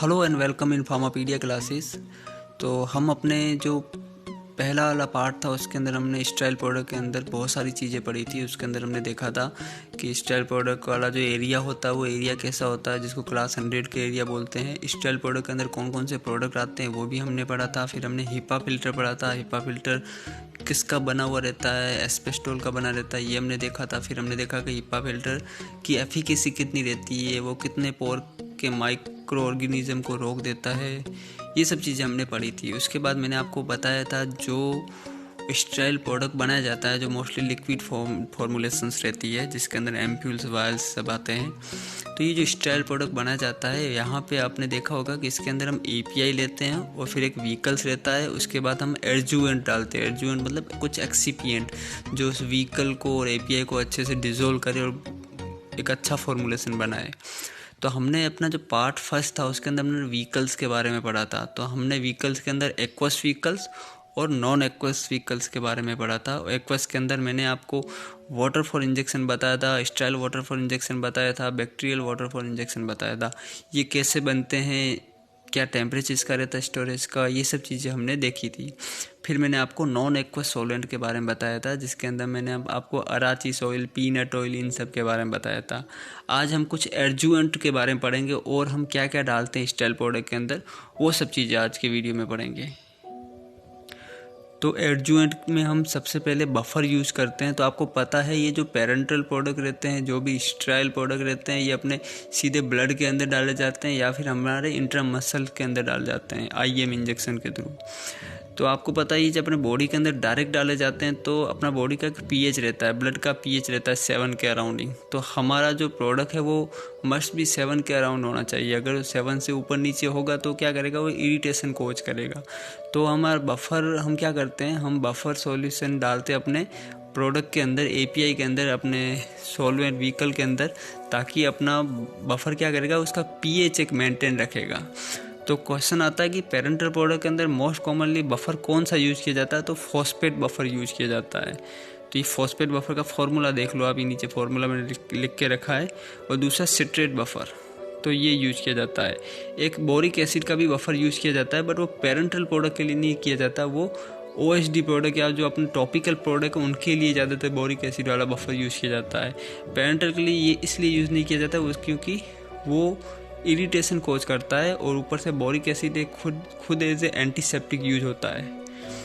Hello and welcome in Pharmapedia classes. तो हम अपने जो पहला वाला पार्ट था उसके अंदर हमने स्टेराइल पाउडर के अंदर बहुत सारी चीज़ें पढ़ी थी। उसके अंदर हमने देखा था कि स्टेराइल पाउडर वाला जो एरिया होता है वो एरिया कैसा होता है, जिसको क्लास 100 के एरिया बोलते हैं। स्टेराइल पाउडर के अंदर कौन कौन से प्रोडक्ट आते हैं वो भी हमने पढ़ा था। फिर हमने हिपा फिल्टर पढ़ा था। हिपा फिल्टर किसका बना हुआ रहता है, एस्बेस्टोल का बना रहता है, ये हमने देखा था। फिर हमने देखा कि हिपा फिल्टर की एफिकेसी कितनी रहती है, वो कितने पोर के माइक्रो ऑर्गेनिज्म को रोक देता है, ये सब चीज़ें हमने पढ़ी थी। उसके बाद मैंने आपको बताया था जो स्टेराइल प्रोडक्ट बनाया जाता है जो मोस्टली लिक्विड फॉर्मुलेशंस रहती है, जिसके अंदर एम्प्यूल्स वायल्स सब आते हैं। तो ये जो स्टेराइल प्रोडक्ट बनाया जाता है, यहाँ पे आपने देखा होगा कि इसके अंदर हम एपीआई लेते हैं और फिर एक व्हीकल्स रहता है। उसके बाद हम एडजुवेंट डालते हैं। एडजुवेंट मतलब कुछ एक्सिपिएंट जो उस व्हीकल को और एपीआई को अच्छे से डिजोल्व करे और एक अच्छा फॉर्मुलेशन बनाए। तो हमने अपना जो पार्ट फर्स्ट था उसके अंदर हमने व्हीकल्स के बारे में पढ़ा था। तो हमने व्हीकल्स के अंदर एक्वस व्हीकल्स और नॉन एक्वस व्हीकल्स के बारे में पढ़ा था। एक्वस के अंदर मैंने आपको वाटर फॉर इंजेक्शन बताया था, स्टेराइल वाटर फॉर इंजेक्शन बताया था, बैक्टीरियल वाटर फॉर इंजेक्शन बताया था। ये कैसे बनते हैं, क्या टेम्परेचर इसका रहता है स्टोरेज का, ये सब चीज़ें हमने देखी थी। फिर मैंने आपको नॉन एक्वस सॉल्वेंट के बारे में बताया था, जिसके अंदर मैंने आपको अराचिस ऑयल, पीनट ऑयल, इन सब के बारे में बताया था। आज हम कुछ एडजुवेंट के बारे में पढ़ेंगे और हम क्या क्या डालते हैं स्टेराइल पाउडर के अंदर, वो सब चीज़ें आज के वीडियो में पढ़ेंगे। तो एडजुवेंट में हम सबसे पहले बफर यूज़ करते हैं। तो आपको पता है ये जो पेरेंटल प्रोडक्ट रहते हैं, जो भी स्टेराइल प्रोडक्ट रहते हैं, ये अपने सीधे ब्लड के अंदर डाले जाते हैं या फिर हमारे इंट्रामसल के अंदर डाले जाते हैं आईएम इंजेक्शन के थ्रू। तो आपको पता ही जब अपने बॉडी के अंदर डायरेक्ट डाले जाते हैं तो अपना बॉडी का पीएच रहता है, ब्लड का पीएच रहता है 7 के अराउंडिंग। तो हमारा जो प्रोडक्ट है वो मस्ट भी 7 के अराउंड होना चाहिए। अगर 7 से ऊपर नीचे होगा तो क्या करेगा, वो इरिटेशन कोज करेगा। तो हमारा बफर हम क्या करते हैं, हम बफर सॉल्यूशन डालते हैं अपने प्रोडक्ट के अंदर, एपीआई के अंदर, अपने सॉल्वेंट व्हीकल के अंदर, ताकि अपना बफर क्या करेगा, उसका पीएच एक मेंटेन रखेगा। तो क्वेश्चन आता है कि पेरेंटल प्रोडक्ट के अंदर मोस्ट कॉमनली बफर कौन सा यूज़ किया जाता है, तो फॉस्फेट बफर यूज़ किया जाता है। तो ये फॉस्फेट बफर का फॉर्मूला देख लो आप, ये नीचे फॉर्मूला मैंने लिख के रखा है। और दूसरा सिट्रेट बफर, तो ये यूज़ किया जाता है। एक बोरिक एसिड का भी बफर यूज़ किया जाता है, बट वो पेरेंटल प्रोडक्ट के लिए नहीं किया जाता। वो ओएसडी प्रोडक्ट या जो अपने टॉपिकल प्रोडक्ट है उनके लिए ज़्यादातर बोरिक एसिड वाला बफर यूज़ किया जाता है। पेरेंटल के लिए ये इसलिए यूज़ नहीं किया जाता क्योंकि वो इरिटेशन कोज करता है और ऊपर से बोरिक एसिड एक खुद एज ए एंटीसेप्टिक यूज होता है।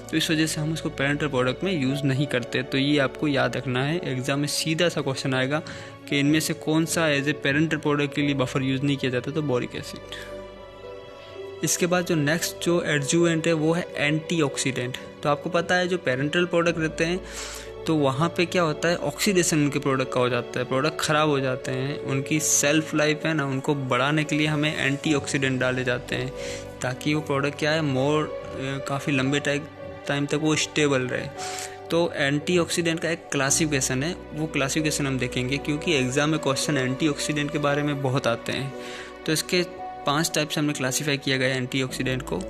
तो इस वजह से हम उसको पेरेंटल प्रोडक्ट में यूज़ नहीं करते। तो ये आपको याद रखना है, एग्जाम में सीधा सा क्वेश्चन आएगा कि इनमें से कौन सा एज ए पेरेंटल प्रोडक्ट के लिए बफर यूज़ नहीं किया जाता, तो बोरिक एसिड। इसके बाद जो नेक्स्ट जो एडजुवेंट है वो है एंटीऑक्सीडेंट। तो आपको पता है जो पेरेंटल प्रोडक्ट रहते हैं तो वहाँ पे क्या होता है, ऑक्सीडेशन उनके प्रोडक्ट का हो जाता है, प्रोडक्ट ख़राब हो जाते हैं, उनकी सेल्फ लाइफ है ना, उनको बढ़ाने के लिए हमें एंटीऑक्सीडेंट डाले जाते हैं ताकि वो प्रोडक्ट क्या है काफ़ी लंबे टाइम तक वो स्टेबल रहे। तो एंटीऑक्सीडेंट का एक क्लासिफिकेशन है, वो क्लासिफिकेशन हम देखेंगे क्योंकि एग्जाम में क्वेश्चन एंटीऑक्सीडेंट के बारे में बहुत आते हैं। तो इसके 5 टाइप से हमने क्लासीफाई किया गया है एंटीऑक्सीडेंट को।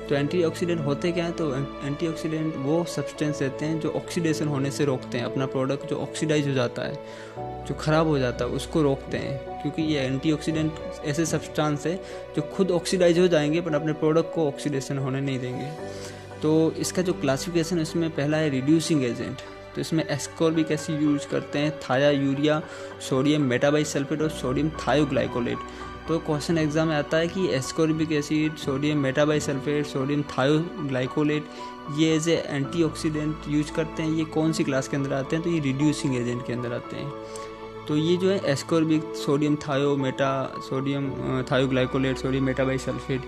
तो एंटीऑक्सीडेंट होते क्या हैं, तो एंटीऑक्सीडेंट वो सब्सटेंस रहते हैं जो ऑक्सीडेशन होने से रोकते हैं, अपना प्रोडक्ट जो ऑक्सीडाइज हो जाता है, जो ख़राब हो जाता है, उसको रोकते हैं। क्योंकि ये एंटीऑक्सीडेंट ऐसे सब्सटेंस है जो खुद ऑक्सीडाइज हो जाएंगे पर अपने प्रोडक्ट को ऑक्सीडेशन होने नहीं देंगे। तो इसका जो क्लासिफिकेशन है उसमें पहला है रिड्यूसिंग एजेंट। तो इसमें एस्कॉर्बिक एसिड यूज करते हैं, थाया यूरिया, सोडियम मेटाबाइसल्फेट और सोडियम थायोग्लाइकोलेट। तो क्वेश्चन एग्जाम में आता है कि ascorbic acid, sodium metabisulphite, sodium थायोग्लाइकोलेट ये एज ए एंटीऑक्सीडेंट यूज करते हैं। ये कौन सी क्लास के अंदर आते हैं, तो ये रिड्यूसिंग एजेंट के अंदर आते हैं। तो ये जो है एस्कॉर्बिक, सोडियम थायोग्लाइकोलेट, सोडियम मेटाबाइसल्फेट,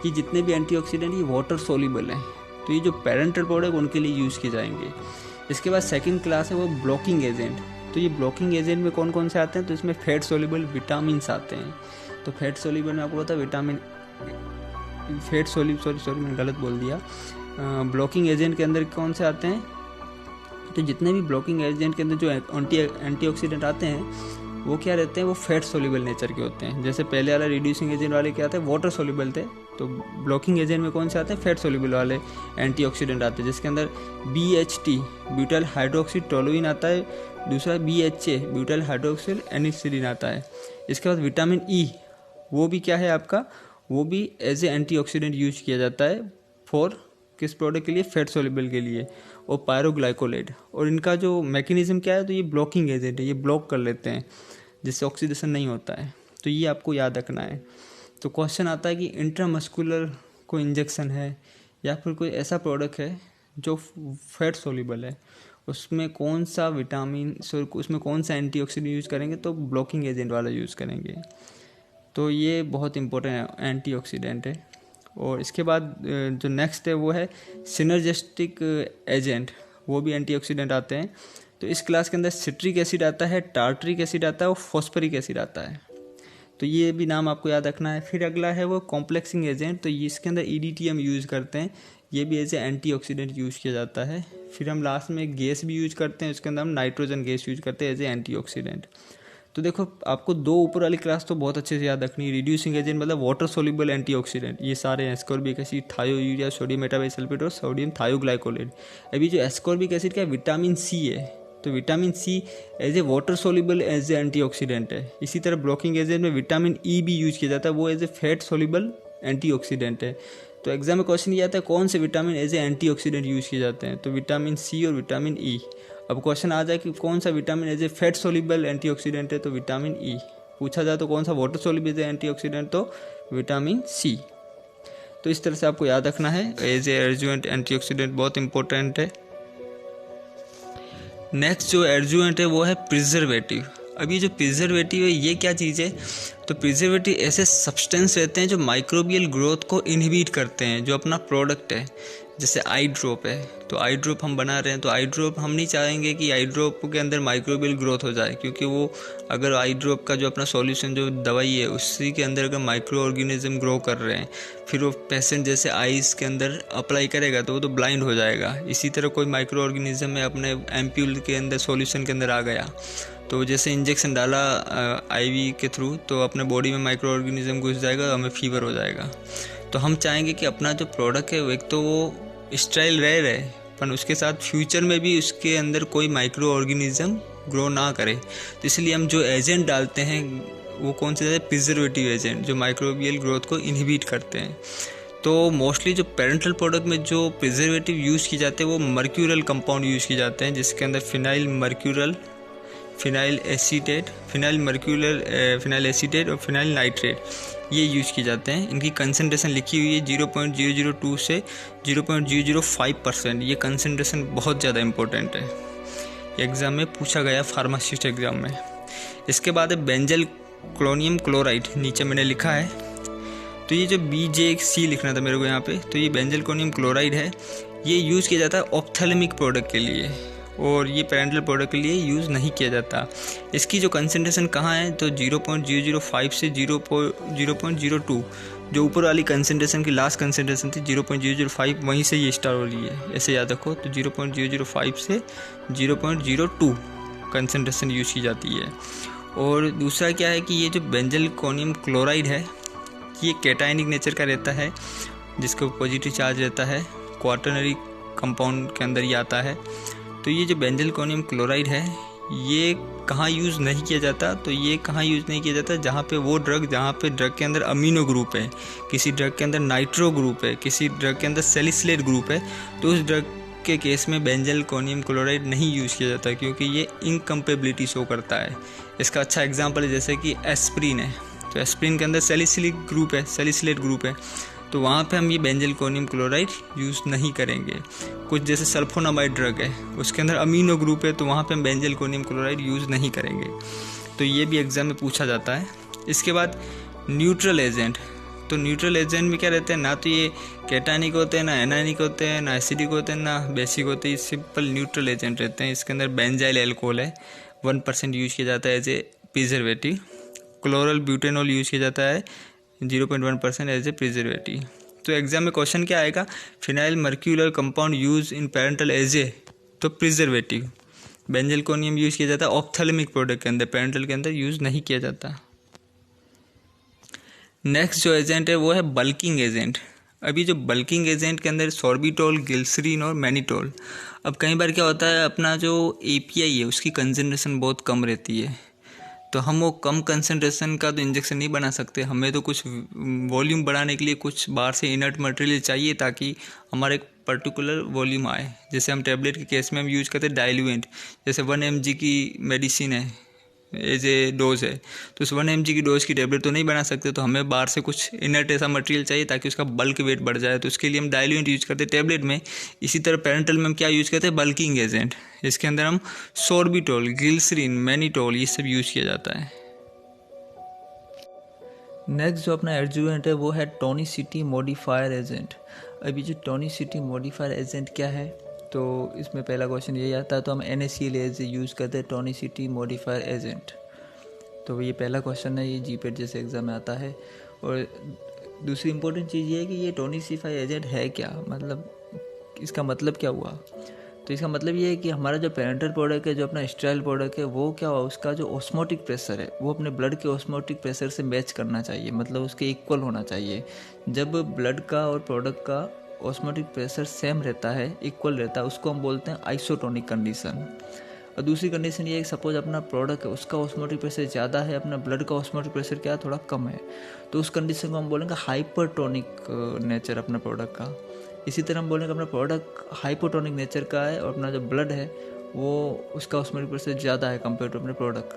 ये जितने भी एंटीऑक्सीडेंट ये वाटर सोल्यूबल हैं। तो ये जो पेरेंटल प्रोडक्ट उनके लिए यूज़ किए जाएंगे। इसके बाद सेकंड क्लास है वो ब्लॉकिंग एजेंट। तो ये ब्लॉकिंग एजेंट में कौन कौन से आते हैं, तो इसमें फैट सोल्यूबल विटामिन आते हैं। तो फैट सोल्यूबल में आपको पता है विटामिन फैट सोल्यूबल, सॉरी मैंने गलत बोल दिया। ब्लॉकिंग एजेंट के अंदर कौन से आते हैं, तो जितने भी ब्लॉकिंग एजेंट के अंदर जो एंटीऑक्सीडेंट आते हैं वो क्या रहते हैं, वो फैट सोल्यूबल नेचर के होते हैं। जैसे पहले वाला रिड्यूसिंग एजेंट वाले क्या आते हैं, वाटर सोल्यूबल थे। तो ब्लॉकिंग एजेंट में कौन से आते हैं, फैट सोल्यूबल वाले एंटीऑक्सीडेंट आते हैं, जिसके अंदर BHT ब्यूटाइल हाइड्रोक्सी टोलुइन आता है, दूसरा BHA ब्यूटाइल हाइड्रोक्सिल एनिसिलिन आता है। इसके बाद विटामिन E, वो भी क्या है आपका, वो भी एज ए एंटीऑक्सीडेंट यूज किया जाता है फॉर किस प्रोडक्ट के लिए, फैट सोल्यूबल के लिए, और पायरोग्लाइकोलेट। और इनका जो मैकेनिज्म क्या है, तो ये ब्लॉकिंग एजेंट है, ये ब्लॉक कर लेते हैं जिससे ऑक्सीडेशन नहीं होता है। तो ये आपको याद रखना है। तो क्वेश्चन आता है कि इंट्रामस्कुलर कोई इंजेक्शन है या फिर कोई ऐसा प्रोडक्ट है जो फैट सोल्यूबल है, उसमें कौन सा विटामिन, उसमें कौन सा एंटीऑक्सीडेंट यूज़ करेंगे, तो ब्लॉकिंग एजेंट वाला यूज़ करेंगे। तो ये बहुत इंपॉर्टेंट एंटीऑक्सीडेंट है। और इसके बाद जो नेक्स्ट है वो है सिनर्जिस्टिक एजेंट, वो भी एंटीऑक्सीडेंट आते हैं। तो इस क्लास के अंदर सिट्रिक एसिड आता है, टार्टरिक एसिड आता है और फॉस्फरिक एसिड आता है। तो ये भी नाम आपको याद रखना है। फिर अगला है वो कॉम्प्लेक्सिंग एजेंट, तो इसके अंदर EDT हम यूज़ करते हैं, ये भी एज ए एंटीऑक्सीडेंट यूज़ किया जाता है। फिर हम लास्ट में गैस भी यूज़ करते हैं, उसके अंदर हम नाइट्रोजन गैस यूज़ करते हैं एज ए एंटीऑक्सीडेंट। तो देखो आपको 2 ऊपर वाली क्लास तो बहुत अच्छे से याद रखनी है। रिड्यूसिंग एजेंट मतलब वाटर सोल्यूबल एंटीऑक्सीडेंट, ये सारे हैं, ascorbic acid, thiourea, sodium metabisulphite और सोडियम थायोग्लाइकोलेट। अभी जो एस्कॉर्बिक एसिड का विटामिन C है, तो vitamin C as a water soluble as a antioxidant है। इसी तरह ब्लॉकिंग एजेंट में विटामिन E भी यूज किया जाता है, वो as a fat soluble antioxidant है। तो एग्जाम में क्वेश्चन ये आता है कौन से vitamin as a antioxidant use किए जाते हैं, तो विटामिन C और विटामिन E। अब क्वेश्चन आ जाए कि कौन सा vitamin as a fat soluble antioxidant है, तो विटामिन E। पूछा जाए तो कौन सा वाटर सोल्यूबल एंटीऑक्सीडेंट, तो विटामिन C। तो इस तरह से आपको याद रखना है, एज ए एडजुवेंट एंटीऑक्सीडेंट बहुत इंपॉर्टेंट है। नेक्स्ट जो एडजुवेंट है वो है प्रिजर्वेटिव। अभी जो प्रिजर्वेटिव है ये क्या चीज़ है, तो प्रिजर्वेटिव ऐसे सब्सटेंस रहते हैं जो माइक्रोबियल ग्रोथ को इनहिबिट करते हैं। जो अपना प्रोडक्ट है, जैसे आई ड्रॉप है, तो आई ड्रॉप हम बना रहे हैं, तो आई ड्रॉप हम नहीं चाहेंगे कि आई ड्रॉप के अंदर माइक्रोबियल ग्रोथ हो जाए, क्योंकि वो अगर आई ड्रॉप का जो अपना सॉल्यूशन जो दवाई है उसी के अंदर अगर माइक्रो ऑर्गेनिज्म ग्रो कर रहे हैं, फिर वो पेशेंट जैसे आईज के अंदर अप्लाई करेगा तो वो तो ब्लाइंड हो जाएगा। इसी तरह कोई माइक्रो ऑर्गेनिज्म में अपने एम्प्यूल के अंदर सॉल्यूशन के अंदर आ गया, तो जैसे इंजेक्शन डाला आईवी के थ्रू, तो अपने बॉडी में माइक्रो ऑर्गेनिज्म घुस जाएगा, हमें फीवर हो जाएगा। तो हम चाहेंगे कि अपना जो प्रोडक्ट है वो एक तो वो स्टाइल रहे, पर उसके साथ फ्यूचर में भी उसके अंदर कोई माइक्रो ऑर्गेनिज्म ग्रो ना करे। तो इसलिए हम जो एजेंट डालते हैं वो कौन से, प्रिजर्वेटिव एजेंट जो माइक्रोबियल ग्रोथ को इनहिबिट करते हैं। तो मोस्टली जो पेरेंटल प्रोडक्ट में जो प्रिजर्वेटिव यूज़ किए जाते हैं वो मर्क्यूरल कंपाउंड यूज़ किए जाते हैं, जिसके अंदर फिनाइल एसीटेट और फिनाइल नाइट्रेट ये यूज़ किए जाते हैं। इनकी कंसंट्रेशन लिखी हुई है 0.002 से 0.005%। ये कंसंट्रेशन बहुत ज़्यादा इंपॉर्टेंट है, एग्ज़ाम में पूछा गया फार्मासिस्ट एग्ज़ाम में। इसके बाद है बेंजल क्लोनियम क्लोराइड, नीचे मैंने लिखा है, तो ये जो BJC लिखना था मेरे को यहाँ पे, तो ये बेंजल क्लोनियम क्लोराइड है। ये यूज़ किया जाता है ऑप्थेल्मिक प्रोडक्ट के लिए, और ये पेरेंटल प्रोडक्ट के लिए यूज़ नहीं किया जाता। इसकी जो कंसंट्रेशन कहाँ है, तो 0.005 से 0.02, जो ऊपर वाली कंसंट्रेशन की लास्ट कंसंट्रेशन थी 0.005, वहीं से ये स्टार्ट हो रही है, ऐसे याद रखो। तो 0.005 से 0.02 कंसंट्रेशन यूज़ की जाती है। और दूसरा क्या है कि ये जो बेंजल क्लोनियम क्लोराइड है ये कैटायनिक नेचर का रहता है, जिसका पॉजिटिव चार्ज रहता है, क्वाटरनरी कंपाउंड के अंदर ही आता है। तो ये जो बेंजल क्लोनियम क्लोराइड है ये कहाँ यूज़ नहीं किया जाता, तो ये कहाँ यूज़ नहीं किया जाता, जहाँ पे ड्रग के अंदर अमीनो ग्रुप है, किसी ड्रग के अंदर नाइट्रो ग्रुप है, किसी ड्रग के अंदर सैलिसिलेट ग्रुप है, तो उस ड्रग के केस में बेंजल क्लोनियम क्लोराइड नहीं यूज़ किया जाता, क्योंकि ये इनकम्पेबिलिटी शो करता है। इसका अच्छा एग्जाम्पल है जैसे कि एस्प्रिन है, तो एस्प्रिन के अंदर सैलिसिलेट ग्रुप है, तो वहाँ पे हम ये बेंजल क्लोनियम क्लोराइड यूज़ नहीं करेंगे। कुछ जैसे सल्फोनामाइड ड्रग है, उसके अंदर अमीनो ग्रुप है, तो वहाँ पे हम बेंजल क्लोनियम क्लोराइड यूज़ नहीं करेंगे। तो ये भी एग्जाम में पूछा जाता है। इसके बाद न्यूट्रल एजेंट, तो न्यूट्रल एजेंट में क्या रहते हैं, ना तो ये कैटानिक होते हैं, ना एनानिक होते हैं, ना एसिडिक होते हैं, ना बेसिक होते हैं, सिंपल न्यूट्रल एजेंट रहते हैं। इसके अंदर बेंजाइल एल्कोहल है, 1% यूज़ किया जाता है as a preservative. Chloral butanol use किया जाता है 0.1% एज ए प्रिजर्वेटिव। तो एग्जाम में क्वेश्चन क्या आएगा, phenyl mercuric compound use in parental as a, तो प्रिजर्वेटिव। बेंजल क्लोनियम यूज़ किया जाता है ऑप्थेल्मिक प्रोडक्ट के अंदर, पेरेंटल के अंदर यूज़ नहीं किया जाता। नेक्स्ट जो एजेंट है वो है बल्किंग एजेंट। अभी जो बल्किंग एजेंट के अंदर सॉर्बिटॉल, ग्लिसरीन और मैनिटोल। अब कई बार क्या होता है, अपना जो API है उसकी कंसंट्रेशन बहुत कम रहती है, तो हम वो कम कंसंट्रेशन का तो इंजेक्शन नहीं बना सकते, हमें तो कुछ वॉल्यूम बढ़ाने के लिए कुछ बाहर से इनर्ट मटेरियल चाहिए ताकि हमारा एक पर्टिकुलर वॉल्यूम आए। जैसे हम टैबलेट के केस में हम यूज करते हैं डाइल्यूएंट, जैसे 1 mg की मेडिसिन है एज ए डोज है, तो उस 1 mg की डोज की टैबलेट तो नहीं बना सकते, तो हमें बाहर से कुछ इनर्ट ऐसा मटेरियल चाहिए ताकि उसका बल्क वेट बढ़ जाए, तो उसके लिए हम डाइल्यूएंट यूज करते हैं टैबलेट में। इसी तरह पेरेंटल में हम क्या यूज करते हैं, बल्किंग एजेंट। इसके अंदर हम सोर्बिटोल, ग्लिसरीन, मैनिटोल ये सब यूज किया जाता है। नेक्स्ट जो अपना एडजुवेंट है वो है टोनिसिटी मॉडिफायर एजेंट। अभी जो टोनिसिटी मॉडिफायर एजेंट क्या है, तो इसमें पहला क्वेश्चन यही आता है, तो हम NaCl एज यूज़ करते हैं टोनिसिटी मॉडिफायर एजेंट। तो ये पहला क्वेश्चन है, ये जीपेट जैसे एग्ज़ाम में आता है। और दूसरी इंपॉर्टेंट चीज़ ये है कि ये टोनिसिफाई एजेंट है क्या, मतलब इसका मतलब क्या हुआ। तो इसका मतलब ये है कि हमारा जो पेरेंटल प्रोडक्ट है, जो अपना स्टेराइल प्रोडक्ट है, वो क्या हुआ, उसका जो ऑस्मोटिक प्रेशर है वो अपने ब्लड के ऑस्मोटिक प्रेशर से मैच करना चाहिए, मतलब उसके इक्वल होना चाहिए। जब ब्लड का और प्रोडक्ट का ऑस्मोटिक प्रेशर सेम रहता है, इक्वल रहता है, उसको हम बोलते हैं आइसोटोनिक कंडीशन। और दूसरी कंडीशन ये है कि सपोज अपना प्रोडक्ट है उसका ऑस्मोटिक प्रेशर ज़्यादा है, अपना ब्लड का ऑस्मोटिक प्रेशर क्या थोड़ा कम है, तो उस कंडीशन को हम बोलेंगे हाइपरटोनिक नेचर अपना प्रोडक्ट का। इसी तरह हम बोलेंगे अपना प्रोडक्ट हाइपोटोनिक नेचर का है और अपना जो ब्लड है वो उसका ऑस्मोटिक प्रेशर ज़्यादा है कंपेयर टू अपने प्रोडक्ट,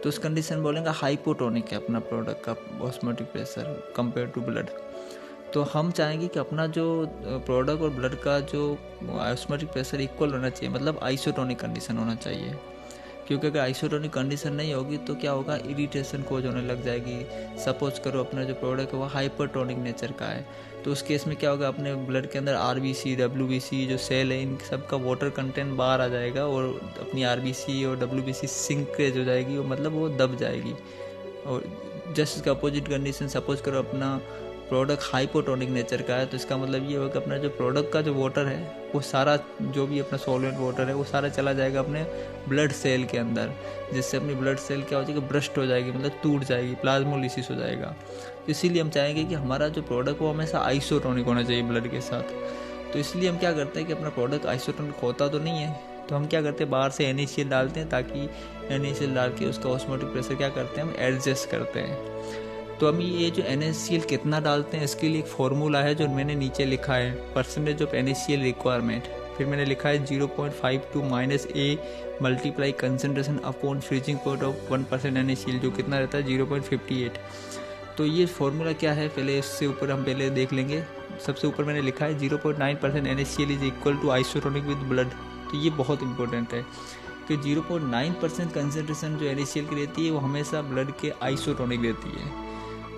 तो उस कंडीशन बोलेंगे हाइपोटोनिक है अपना प्रोडक्ट का osmotic pressure compare to blood. तो हम चाहेंगे कि अपना जो प्रोडक्ट और ब्लड का जो ऑस्मोटिक प्रेशर इक्वल होना चाहिए, मतलब आइसोटोनिक कंडीशन होना चाहिए। क्योंकि अगर आइसोटोनिक कंडीशन नहीं होगी तो क्या होगा, इरिटेशन कोज होने लग जाएगी। सपोज करो अपना जो प्रोडक्ट है वो हाइपरटोनिक नेचर का है, तो उस केस में क्या होगा, अपने ब्लड के अंदर RBC, WBC जो सेल है इन सब का वाटर कंटेंट बाहर आ जाएगा और अपनी RBC और WBC सिंकेज हो जाएगी, वो मतलब वो दब जाएगी। और जस्ट इसका अपोजिट कंडीशन, सपोज करो अपना प्रोडक्ट हाइपोटोनिक नेचर का है, तो इसका मतलब ये होगा कि अपना जो प्रोडक्ट का जो वाटर है वो सारा, जो भी अपना सॉल्वेंट वाटर है वो सारा चला जाएगा अपने ब्लड सेल के अंदर, जिससे अपनी ब्लड सेल क्या हो जाएगी, ब्रस्ट हो जाएगी, मतलब टूट जाएगी, प्लाज्मोलिसिस हो जाएगा। तो इसीलिए हम चाहेंगे कि हमारा जो प्रोडक्ट वो हमेशा आइसोटोनिक होना चाहिए ब्लड के साथ। तो इसलिए हम क्या करते हैं कि अपना प्रोडक्ट आइसोटोनिक होता तो नहीं है, तो हम क्या करते हैं बाहर से NaCl डालते हैं, ताकि NaCl डाल के उसका ऑस्मोटिक प्रेशर क्या करते हैं, हम एडजस्ट करते हैं। तो हम ये जो NaCl कितना डालते हैं इसके लिए एक फॉर्मूला है जो मैंने नीचे लिखा है, परसेंटेज ऑफ NaCl रिक्वायरमेंट। फिर मैंने लिखा है 0.52 -A multiply concentration upon freezing point of 1% NaCl, जो कितना रहता है 0.58। तो ये फॉर्मूला क्या है, पहले इससे ऊपर हम पहले देख लेंगे। सबसे ऊपर मैंने लिखा है 0.9% NaCl is equal to isotonic with blood. तो ये बहुत इंपॉर्टेंट है कि 0.9% कंसनट्रेशन जो NaCl की रहती है वो हमेशा ब्लड के आइसोटोनिक रहती है।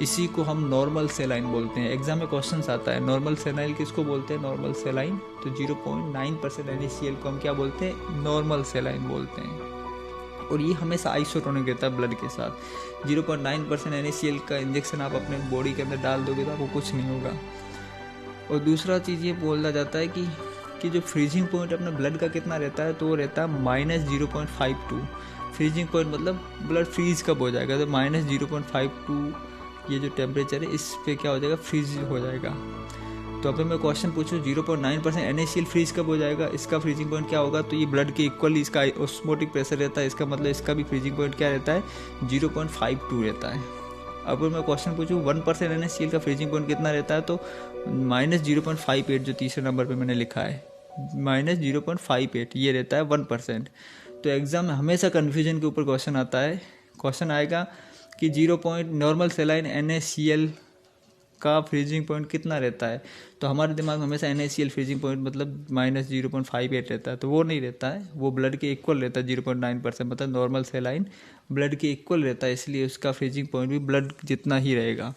इसी को हम नॉर्मल सेलाइन बोलते हैं। एग्जाम में क्वेश्चन आता है नॉर्मल सेलाइन किसको बोलते हैं, नॉर्मल सेलाइन। तो 0.9% NaCl को हम क्या बोलते हैं, नॉर्मल सेलाइन बोलते हैं। और ये हमेशा आइसोटोनिक रहता है ब्लड के साथ। 0.9% NaCl का इंजेक्शन आप अपने बॉडी के अंदर डाल दोगे तो आपको कुछ नहीं होगा। और दूसरा चीज़ ये बोला जाता है कि जो फ्रीजिंग पॉइंट अपने ब्लड का कितना रहता है, तो वो रहता है -0.52। फ्रीजिंग पॉइंट मतलब ब्लड फ्रीज कब हो जाएगा, तो -0.52 ये जो टेम्परेचर है इस पे क्या हो जाएगा, फ्रीज हो जाएगा। तो अगर मैं क्वेश्चन पूछूं 0.9% NaCl फ्रीज कब हो जाएगा, इसका फ्रीजिंग पॉइंट क्या होगा, तो ये ब्लड के इक्वल इसका ऑस्मोटिक प्रेशर रहता है, इसका मतलब इसका भी फ्रीजिंग पॉइंट क्या रहता है, 0.52 रहता है। अगर मैं क्वेश्चन पूछूं 1% NaCl का फ्रीजिंग पॉइंट कितना रहता है, तो -0.58 जो तीसरे नंबर पर मैंने लिखा है, -0.58 ये रहता है 1%। तो एग्जाम में हमेशा कन्फ्यूजन के ऊपर क्वेश्चन आता है। क्वेश्चन आएगा कि 0 नॉर्मल सेलाइन NaCl का फ्रीजिंग पॉइंट कितना रहता है, तो हमारे दिमाग में हमेशा NaCl फ्रीजिंग पॉइंट मतलब -0.58 रहता है, तो वो नहीं रहता है, वो ब्लड के इक्वल रहता है 0.9%, मतलब नॉर्मल सेलाइन ब्लड के इक्वल रहता है, इसलिए उसका फ्रीजिंग पॉइंट भी ब्लड जितना ही रहेगा।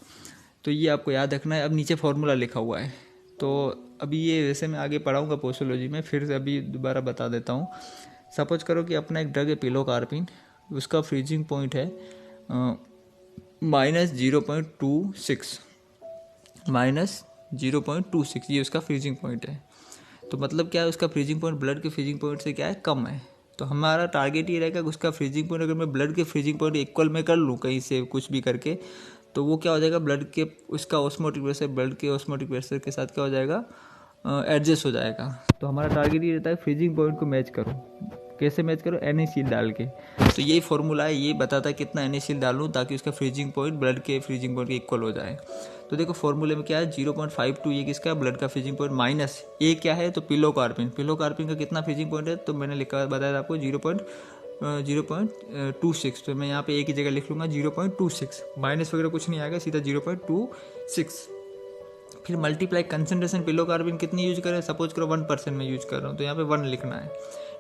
तो ये आपको याद रखना है। अब नीचे फॉर्मूला लिखा हुआ है, तो अभी ये वैसे मैं आगे पढ़ाऊँगा पोस्टोलॉजी में, फिर अभी दोबारा बता देता हूँ। सपोज करो कि अपना एक ड्रग है पिलोकार्पिन, उसका फ्रीजिंग पॉइंट है -0.26, -0.26 ये उसका फ्रीजिंग पॉइंट है। तो मतलब क्या है, उसका फ्रीजिंग पॉइंट ब्लड के फ्रीजिंग पॉइंट से क्या है, कम है। तो हमारा टारगेट ये रहेगा कि उसका फ्रीजिंग पॉइंट अगर मैं ब्लड के फ्रीजिंग पॉइंट इक्वल में कर लूँ कहीं से कुछ भी करके, तो वो क्या हो जाएगा, ब्लड के उसका ऑस्मोटिक प्रेशर ब्लड के ऑस्मोटिक प्रेशर के साथ क्या हो जाएगा, एडजस्ट हो जाएगा। तो हमारा टारगेट ये रहता है फ्रीजिंग पॉइंट को मैच करो। कैसे मैच करो, NaCl डाल के। तो यही फॉर्मूला है, ये बताता है कितना NaCl डालूँ ताकि उसका फ्रीजिंग पॉइंट ब्लड के फ्रीजिंग पॉइंट के इक्वल हो जाए। तो देखो फॉर्मूले में क्या है, 0.52 ये किसका ब्लड का फ्रीजिंग पॉइंट, माइनस ए क्या है तो पिलोकार्पिन का कितना फ्रीजिंग पॉइंट है, तो मैंने लिखा बताया था आपको 0.26। तो मैं यहाँ पे ए की जगह लिख लूँगा 0.26, माइनस वगैरह कुछ नहीं आएगा, सीधा 0.26। फिर मल्टीप्लाई कंसनट्रेशन पिलोकार्बिन कितनी यूज करें, सपोज करो 1% में यूज कर रहा हूँ तो यहाँ पे 1 लिखना है,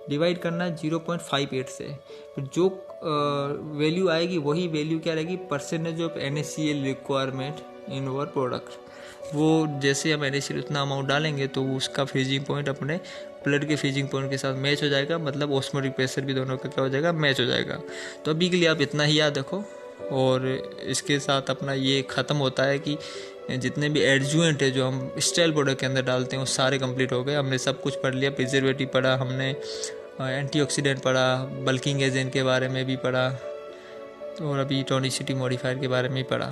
डिवाइड करना है 0.58 से। फिर जो वैल्यू आएगी वही वैल्यू क्या रहेगी, percentage of NaCl requirement in over product. वो जैसे हम NaCl उतना अमाउंट डालेंगे तो उसका फ्रीजिंग पॉइंट अपने ब्लड के फ्रीजिंग पॉइंट के साथ मैच हो जाएगा, मतलब ऑस्मोटिक प्रेशर भी दोनों का क्या हो जाएगा, मैच हो जाएगा। तो अभी के लिए आप इतना ही याद रखो, और इसके साथ अपना ये ख़त्म होता है कि जितने भी एडजुएंट है जो हम स्टाइल प्रोडक्ट के अंदर डालते हैं वो सारे कंप्लीट हो गए। हमने सब कुछ पढ़ लिया, प्रिजर्वेटिव पढ़ा हमने, एंटीऑक्सीडेंट पढ़ा, बल्किंग एजेंट के बारे में भी पढ़ा, और अभी टोनिसिटी मॉडिफायर के बारे में भी पढ़ा।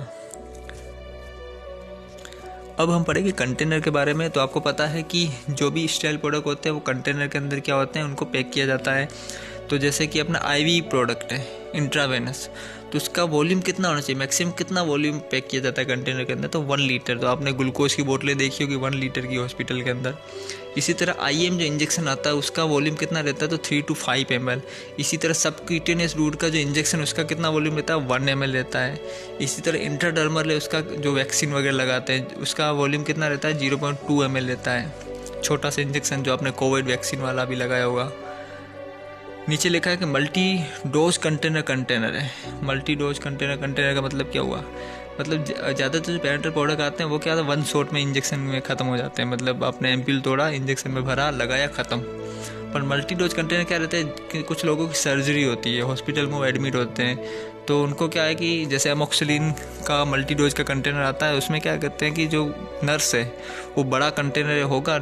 अब हम पढ़ेंगे कंटेनर के बारे में। तो आपको पता है कि जो भी स्टाइल प्रोडक्ट होते हैं वो कंटेनर के अंदर क्या होते हैं, उनको पैक किया जाता है। तो जैसे कि अपना IV प्रोडक्ट है इंट्रावेनस, तो उसका वॉल्यूम कितना होना चाहिए, मैक्सिमम कितना वॉल्यूम पैक किया जाता है कंटेनर के अंदर, तो 1 लीटर। तो आपने ग्लूकोज की बोतलें देखी होगी 1 लीटर की हॉस्पिटल के अंदर। इसी तरह IM जो इंजेक्शन आता है उसका वॉल्यूम कितना रहता है, तो 3 to 5 ml। इसी तरह सबक्यूटेनियस रूट का जो इंजेक्शन उसका कितना वॉल्यूम रहता है, 1 ml रहता है। इसी तरह इंट्राडर्मल है उसका जो वैक्सीन वगैरह लगाते हैं उसका वॉल्यूम कितना रहता है, 0.2 ml रहता है। छोटा सा इंजेक्शन जो आपने कोविड वैक्सीन वाला भी लगाया होगा। नीचे लिखा है कि मल्टी डोज कंटेनर है। मल्टी डोज कंटेनर का मतलब क्या हुआ, मतलब ज़्यादातर जो पेरेंटल प्रोडक्ट आते हैं वो क्या था, 1 शॉट में इंजेक्शन में ख़त्म हो जाते हैं, मतलब आपने एम्पिल तोड़ा, इंजेक्शन में भरा, लगाया, ख़त्म। पर मल्टी डोज कंटेनर क्या रहता है कि कुछ लोगों की सर्जरी होती है, हॉस्पिटल में वो एडमिट होते हैं, तो उनको क्या है कि जैसे अमोक्सिलिन का मल्टी डोज का कंटेनर आता है, उसमें क्या करते हैं कि जो नर्स है वो बड़ा कंटेनर होगा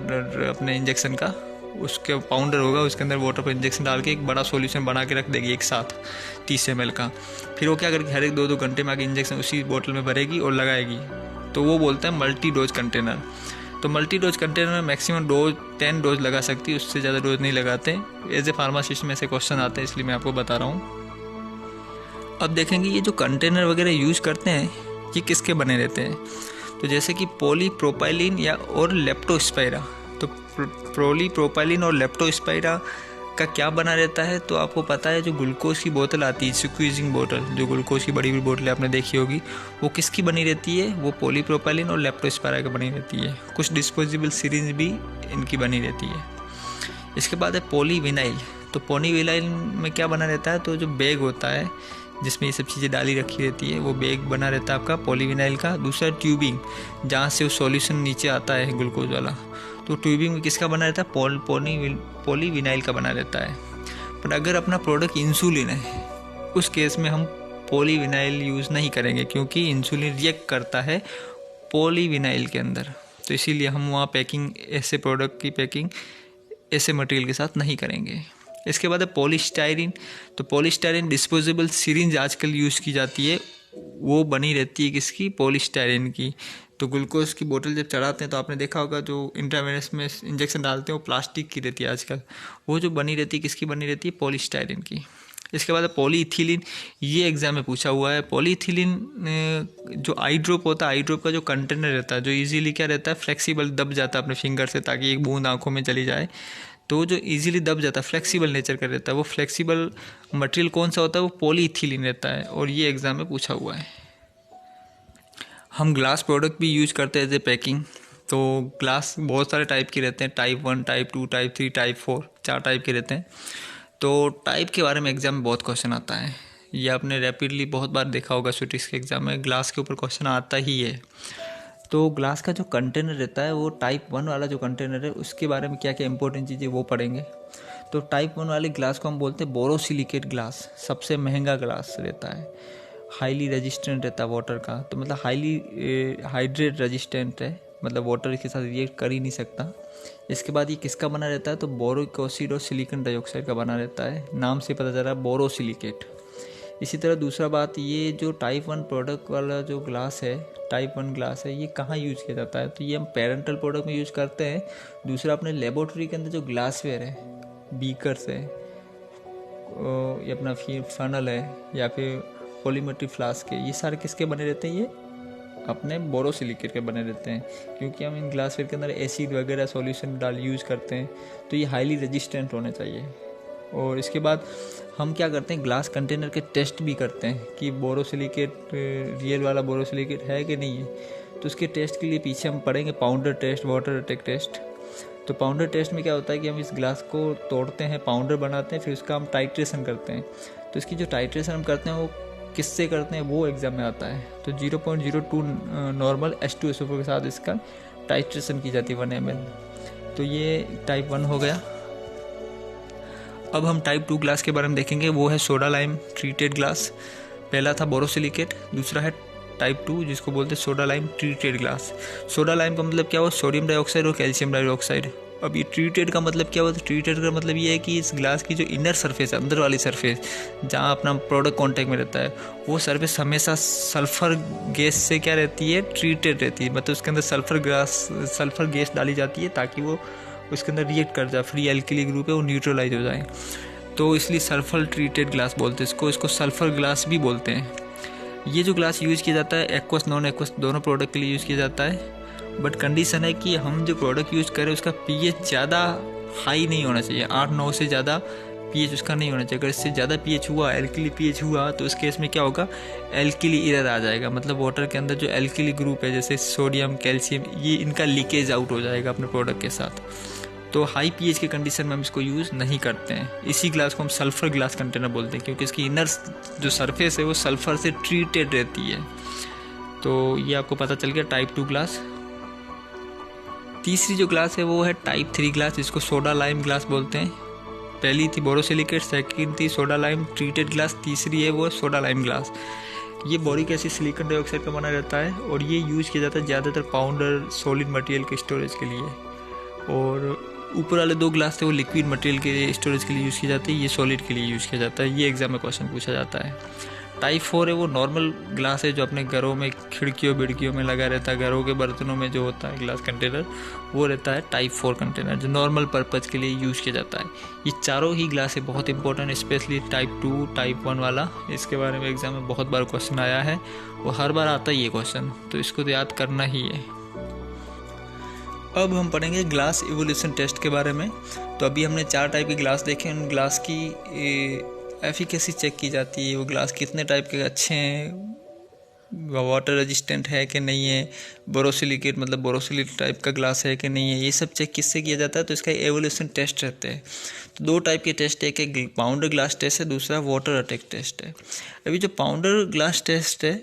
अपने इंजेक्शन का, उसके पाउंडर होगा, उसके अंदर वाटर पर इंजेक्शन डाल के एक बड़ा सॉल्यूशन बना के रख देगी एक साथ 30 ml का। फिर वो क्या करेगी, हर एक 2-2 घंटे में आके इंजेक्शन उसी बोतल में भरेगी और लगाएगी, तो वो बोलते हैं मल्टी डोज कंटेनर। तो मल्टी डोज कंटेनर में मैक्सिमम डोज 10 डोज लगा सकती है, उससे ज़्यादा डोज नहीं लगाते। एज ए फार्मासिस्ट में से क्वेश्चन आते हैं, इसलिए मैं आपको बता रहा हूँ। अब देखेंगे ये जो कंटेनर वगैरह यूज करते हैं ये किसके बने रहते हैं, तो जैसे कि पॉलीप्रोपाइलिन या और लेप्टोस्पाइरा। तो पॉलीप्रोपाइलिन और लेप्टोस्पाइरा का क्या बना रहता है, तो आपको पता है जो ग्लूकोज की बोतल आती है, स्क्वीजिंग बोतल, जो ग्लूकोज की बड़ी बड़ी बोतलें आपने देखी होगी, वो किसकी बनी रहती है, वो पॉलीप्रोपाइलिन और लेप्टोस्पाइरा की बनी रहती है। कुछ डिस्पोजेबल सिरिंज भी इनकी बनी रहती है। इसके बाद है पॉलीविनाइल। तो पॉलीविनाइल में क्या बना रहता है, तो जो बैग होता है जिसमें ये सब चीज़ें डाली रखी रहती है वो बैग बना रहता है आपका पॉलीविनाइल का। दूसरा ट्यूबिंग, जहाँ से वो सॉल्यूशन नीचे आता है ग्लूकोज वाला, तो ट्यूबिंग में किसका बना रहता है, पॉलीविनाइल का बना रहता है। पर अगर अपना प्रोडक्ट इंसुलिन है उस केस में हम पॉलीविनाइल यूज़ नहीं करेंगे, क्योंकि इंसुलिन रिएक्ट करता है पॉलीविनाइल के अंदर, तो इसीलिए हम वहाँ पैकिंग, ऐसे प्रोडक्ट की पैकिंग ऐसे मटेरियल के साथ नहीं करेंगे। इसके बाद है पॉलीस्टाइरिन। तो पॉलीस्टाइरिन डिस्पोजेबल सिरिंज आजकल यूज़ की जाती है, वो बनी रहती है किसकी, पॉलीस्टाइरिन की। तो ग्लूकोज की बोतल जब चढ़ाते हैं तो आपने देखा होगा जो इंट्रावेनस में इंजेक्शन डालते हैं वो प्लास्टिक की रहती है आजकल, वो जो बनी रहती है किसकी बनी रहती है, पॉलीस्टाइरिन की। इसके बाद पॉलीइथिलीन, ये एग्जाम में पूछा हुआ है। पॉलीइथिलीन जो आई ड्रॉप होता है, आई ड्रॉप का जो कंटेनर रहता है, जो इजीली क्या रहता है, फ्लेक्सिबल, दब जाता है अपने फिंगर से ताकि एक बूंद आंखों में चली जाए, तो जो इजीली दब जाता है, फ्लेक्सिबल नेचर का रहता है, वो फ्लेक्सिबल मटेरियल कौन सा होता है, वो पॉलीइथिलीन रहता है, और ये एग्जाम में पूछा हुआ है। हम ग्लास प्रोडक्ट भी यूज करते हैं एज ए पैकिंग। तो ग्लास बहुत सारे टाइप के रहते हैं, type 1, type 2, type 3, type 4, 4 type के रहते हैं। तो टाइप के बारे में एग्जाम में बहुत क्वेश्चन आता है, ये आपने रैपिडली बहुत बार देखा होगा, स्टैटिस्टिक्स के एग्जाम में ग्लास के ऊपर क्वेश्चन आता ही है। तो ग्लास का जो कंटेनर रहता है वो टाइप 1 वाला जो कंटेनर है उसके बारे में क्या क्या इंपॉर्टेंट चीज़ें वो पढ़ेंगे। तो टाइप 1 वाले ग्लास को हम बोलते हैं बोरोसिलिकेट ग्लास, सबसे महंगा ग्लास रहता है, हाईली रेजिस्टेंट रहता है वाटर का, तो मतलब हाईली हाइड्रेट रेजिस्टेंट है, मतलब वाटर इसके साथ रिएक्ट कर ही नहीं सकता। इसके बाद ये किसका बना रहता है, तो बोरिक एसिड और सिलिकॉन डाइऑक्साइड का बना रहता है, नाम से पता चल रहा है बोरोसिलिकेट। इसी तरह दूसरा बात, ये जो टाइप 1 प्रोडक्ट वाला जो ग्लास है, टाइप 1 ग्लास है, ये कहाँ यूज़ किया जाता है, तो ये हम पेरेंटल प्रोडक्ट में यूज़ करते हैं। दूसरा अपने लेबोरेटरी के अंदर जो ग्लासवेयर है, बीकर्स है, ये अपना फनल है या फिर पॉलीमेट्रिक फ्लास्क है, ये सारे किसके बने रहते हैं? ये अपने बोरोसिलिकेट के बने रहते हैं, क्योंकि हम इन ग्लासवेयर के अंदर एसिड वगैरह सॉल्यूशन डाल यूज़ करते हैं, तो ये हाईली रेजिस्टेंट होने चाहिए। और इसके बाद हम क्या करते हैं, ग्लास कंटेनर के टेस्ट भी करते हैं कि बोरोसिलिकेट रियल वाला बोरोसिलिकेट है कि नहीं है। तो उसके टेस्ट के लिए पीछे हम पढ़ेंगे pounder test, water attack test. तो पाउंडर टेस्ट में क्या होता है कि हम इस ग्लास को तोड़ते हैं, पाउंडर बनाते हैं, फिर उसका हम टाइट्रेशन करते हैं। तो इसकी जो टाइट्रेशन हम करते हैं वो किससे करते हैं, वो एग्जाम में आता है। तो 0.02 नॉर्मल H2SO4 के साथ इसका टाइट्रेशन की जाती है 1 ml। तो ये टाइप 1 हो गया। अब हम टाइप 2 ग्लास के बारे में देखेंगे, वो है सोडा लाइम ट्रीटेड ग्लास। पहला था बोरोसिलिकेट, दूसरा है टाइप 2 जिसको बोलते हैं soda lime treated glass. Soda lime का मतलब क्या हुआ, सोडियम डाइऑक्साइड और कैल्शियम डाइऑक्साइड। अब ये ट्रीटेड का मतलब क्या हुआ, तो ट्रीटेड का मतलब ये है कि इस ग्लास की जो इनर सरफेस है, अंदर वाली सरफेस जहाँ अपना प्रोडक्ट कांटेक्ट में रहता है, वो सरफेस हमेशा सल्फर गैस से क्या रहती है, ट्रीटेड रहती है। मतलब उसके अंदर सल्फर गैस डाली जाती है ताकि वो उसके अंदर रिएक्ट कर जाए, फ्री एल्किली ग्रुप है वो न्यूट्रलाइज हो जाए। तो इसलिए सल्फर ट्रीटेड ग्लास बोलते हैं इसको सल्फर ग्लास भी बोलते हैं। ये जो ग्लास यूज़ किया जाता है एक्वस नॉन एक्वस दोनों प्रोडक्ट के लिए यूज़ किया जाता है, बट कंडीशन है कि हम जो प्रोडक्ट यूज़ करें उसका पीएच ज़्यादा हाई नहीं होना चाहिए, 8-9 से ज़्यादा पीएच उसका नहीं होना चाहिए। अगर इससे ज़्यादा पीएच हुआ, एल्किली पीएच हुआ, तो उस केस में क्या होगा, एल्किली एरर आ जाएगा। मतलब वाटर के अंदर जो एल्किली ग्रुप है जैसे सोडियम, कैल्शियम, ये इनका लीकेज आउट हो जाएगा अपने प्रोडक्ट के साथ। तो हाई पीएच के कंडीशन में हम इसको यूज़ नहीं करते हैं। इसी ग्लास को हम सल्फर ग्लास कंटेनर बोलते हैं, क्योंकि इसकी इनर जो सरफेस है वो सल्फर से ट्रीटेड रहती है। तो ये आपको पता चल गया टाइप 2 ग्लास। तीसरी जो ग्लास है वो है टाइप 3 ग्लास, जिसको सोडा लाइम ग्लास बोलते हैं। पहली थी बोरोसिलिकेट, सेकंड थी सोडा लाइम ट्रीटेड ग्लास, तीसरी है वो सोडा लाइम ग्लास। ये बोरिक एसिड सिलिकॉन डाइऑक्साइड का बना रहता है और ये यूज़ किया जाता है ज़्यादातर पाउडर सॉलिड मटेरियल के स्टोरेज के लिए। और ऊपर वाले 2 ग्लास थे वो लिक्विड मटेरियल के स्टोरेज के लिए यूज़ किया जाता है, ये सॉलिड के लिए यूज़ किया जाता है। ये एग्जाम में क्वेश्चन पूछा जाता है। टाइप 4 है वो नॉर्मल ग्लास है जो अपने घरों में खिड़कियों बिड़कियों में लगा रहता है, घरों के बर्तनों में जो होता है ग्लास कंटेनर, वो रहता है टाइप 4 कंटेनर जो नॉर्मल पर्पज़ के लिए यूज़ किया जाता है। ये चारों ही ग्लास है बहुत इंपॉर्टेंट, स्पेशली टाइप 2 टाइप 1 वाला, इसके बारे में एग्जाम में बहुत बार क्वेश्चन आया है, वो हर बार आता है ये क्वेश्चन, तो इसको तो याद करना ही है। अब हम पढ़ेंगे ग्लास इवोल्यूशन टेस्ट के बारे में। तो अभी हमने 4 टाइप के ग्लास देखे, उन ग्लास की एफिकेसी चेक की जाती है, वो ग्लास कितने टाइप के अच्छे हैं, वाटर रेजिस्टेंट है कि नहीं है, बोरोसिलिकेट मतलब बोरोसिलिकेट टाइप का ग्लास है कि नहीं है, ये सब चेक किससे किया जाता है, तो इसका एवोल्यूशन टेस्ट रहते हैं। तो 2 टाइप के टेस्ट है, एक पाउंडर ग्लास टेस्ट है, दूसरा वाटर अटैक टेस्ट है। अभी जो पाउंडर ग्लास टेस्ट है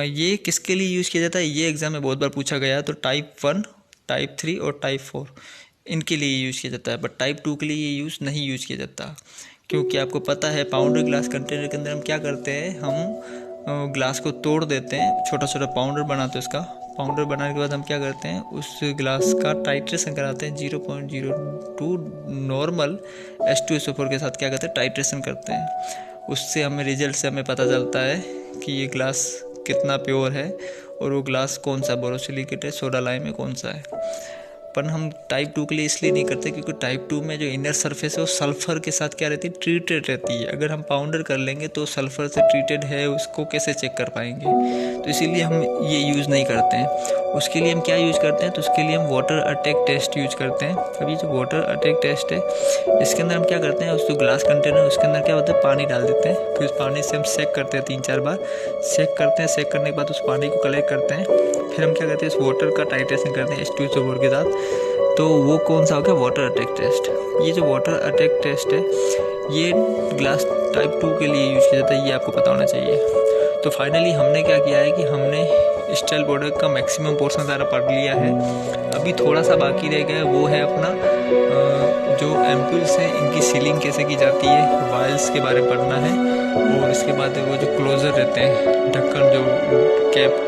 ये किसके लिए यूज़ किया जाता है, ये एग्जाम में बहुत बार पूछा गया। तो टाइप 1, टाइप 3 और टाइप 4 इनके लिए यूज़ किया जाता है, बट टाइप 2 के लिए ये यूज़ नहीं यूज़ किया जाता, क्योंकि आपको पता है पाउंडर ग्लास कंटेनर के अंदर हम क्या करते हैं, हम ग्लास को तोड़ देते हैं, छोटा छोटा पाउंडर बनाते हैं। उसका पाउंडर बनाने के बाद हम क्या करते हैं, उस ग्लास का टाइट्रेशन कराते हैं 0.02 नॉर्मल H2SO4 के साथ क्या करते हैं, टाइट्रेशन करते हैं। उससे हमें रिजल्ट से हमें पता चलता है कि ये ग्लास कितना प्योर है और वो ग्लास कौन सा बोरोसिलिकेट है, सोडा लाइम है, कौन सा है। पर हम टाइप 2 के लिए इसलिए नहीं करते क्योंकि टाइप 2 में जो इनर सरफेस है वो सल्फ़र के साथ क्या रहती है, ट्रीटेड रहती है। अगर हम पाउंडर कर लेंगे तो सल्फ़र से ट्रीटेड है उसको कैसे चेक कर पाएंगे, तो इसीलिए हम ये यूज़ नहीं करते हैं। उसके लिए हम क्या यूज़ करते हैं, तो उसके लिए हम वाटर अटैक टेस्ट यूज़ करते हैं। अभी जो वाटर अटैक टेस्ट है इसके अंदर हम क्या करते हैं, उस जो ग्लास कंटेनर उसके अंदर क्या होता है, पानी डाल देते हैं, फिर उस पानी से हम सेक करते हैं 3-4 बार, सेक करते हैं। सेक करने के बाद उस पानी को कलेक्ट करते हैं, फिर हम क्या करते हैं, इस वाटर का टाइट्रेशन करते हैं H2SO4 के साथ। तो वो कौन सा हो गया, वाटर अटैक टेस्ट। ये जो वाटर अटैक टेस्ट है ये ग्लास टाइप 2 के लिए यूज़ किया जाता है, ये आपको पता होना चाहिए। तो फाइनली हमने क्या किया है कि हमने स्टाइल प्रोडक्ट का मैक्सिमम पोर्शन सारा पढ़ लिया है। अभी थोड़ा सा बाकी रह गया, वो है अपना जो एम्पुल्स हैं इनकी सीलिंग कैसे की जाती है, वायल्स के बारे में पढ़ना है, और इसके बाद वो जो क्लोजर रहते हैं ढक्कन जो कैप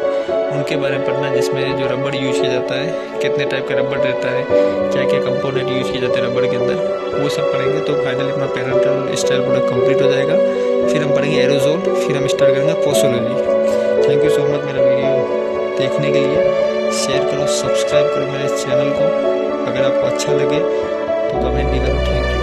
उनके बारे में पढ़ना है, जिसमें जो रबड़ यूज़ किया जाता है, कितने टाइप का रबड़ रहता है, क्या क्या कंपोनेंट यूज़ किए जाते हैं रबड़ के अंदर, वो सब पढ़ेंगे। तो फाइनली अपना पेरेंटल स्टाइल प्रोडक्ट कंप्लीट हो जाएगा। फिर हम पढ़ेंगे एरोजोल, फिर हम स्टार्ट करेंगे posology. Thank you so much मेरा वीडियो देखने के लिए। शेयर करो, सब्सक्राइब करो मेरे चैनल को, अगर आपको अच्छा लगे तो कमेंट भी करो। Thank you.